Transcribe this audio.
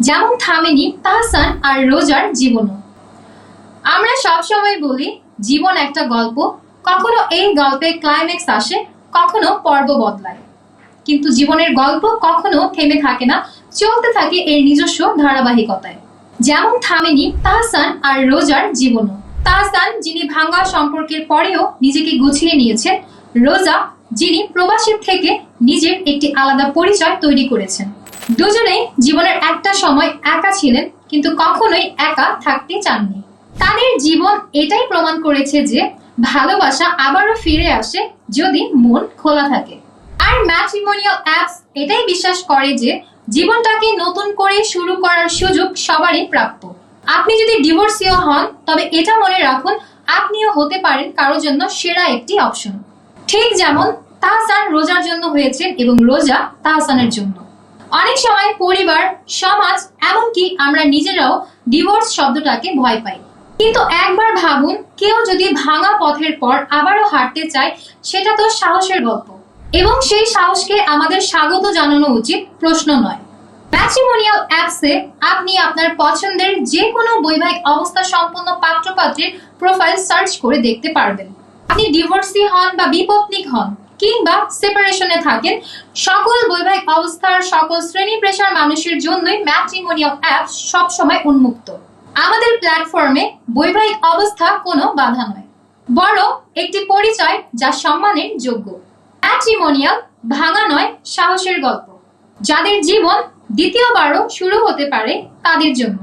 যেমন থামেনি তাহসান আর রোজার জীবনও। আমরা সবসময় বলি জীবন একটা গল্প, কখনো এই গল্পের ক্লাইম্যাক্স আসে, কখনো পর্ব বদলায়, কিন্তু জীবনের গল্প কখনো থেমে থাকে না, চলতে থাকে এর নিজস্ব ধারাবাহিকতায়। যেমন থামেনি তাহসান আর রোজার জীবনও। তাহসান যিনি ভাঙ্গা সম্পর্কের পরেও নিজেকে গুছিয়ে নিয়েছেন, রোজা যিনি প্রবাসীর থেকে নিজের একটি আলাদা পরিচয় তৈরি করেছেন। দুজনেই জীবনের একটা সময় একা ছিলেন, কিন্তু কখনোই একা থাকতে চাননি। তাদের জীবন এটাই প্রমাণ করেছে যে ভালোবাসা আবারও ফিরে আসে যদি মন খোলা থাকে। আর ম্যাট্রিমোনিয়াল অ্যাপস এটাই বিশ্বাস করে যে জীবনটাকে নতুন করে শুরু করার সুযোগ সবারই প্রাপ্য। আপনি যদি ডিভোর্সিও হন, তবে এটা মনে রাখুন আপনিও হতে পারেন কারোর জন্য সেরা একটি অপশন। ঠিক যেমন তাহসান রোজার জন্য হয়েছেন এবং রোজা তাহসানের জন্য। অনেক সময় পরিবার, সমাজ, এমনকি আমরা নিজেরাও ডিভোর্স শব্দটাকে ভয় পাই, কিন্তু একবার ভাবুন, কেউ যদি ভাঙা পথের পর আবারও হাঁটতে চায়, সেটা তো সাহসের গল্প, এবং সেই সাহসকে আমাদের স্বাগত জানানো উচিত, প্রশ্ন নয়। ম্যাট্রিমোনিয়াল অ্যাপসে আপনি আপনার পছন্দের যে কোনো বৈবাহিক অবস্থা সম্পন্ন পাত্রপাত্রীর প্রোফাইল সার্চ করে দেখতে পারবেন। আপনি ডিভোর্সি হন বা বিপত্নিক হন কিংবা সেপারেশনে থাকেন, সকল বৈবাহিক অবস্থার সকল শ্রেণী পেশার মানুষের জন্যই ম্যাট্রিমোনিয়াল অ্যাপ সবসময় উন্মুক্ত। আমাদের প্ল্যাটফর্মে বৈবাহিক অবস্থা কোনো বাধা নয়, বরং একটি পরিচয় যা সম্মানের যোগ্য। ম্যাট্রিমোনিয়াল ভাঙা নয়, সাহসের গল্প, যাদের জীবন দ্বিতীয়বারও শুরু হতে পারে তাদের জন্য।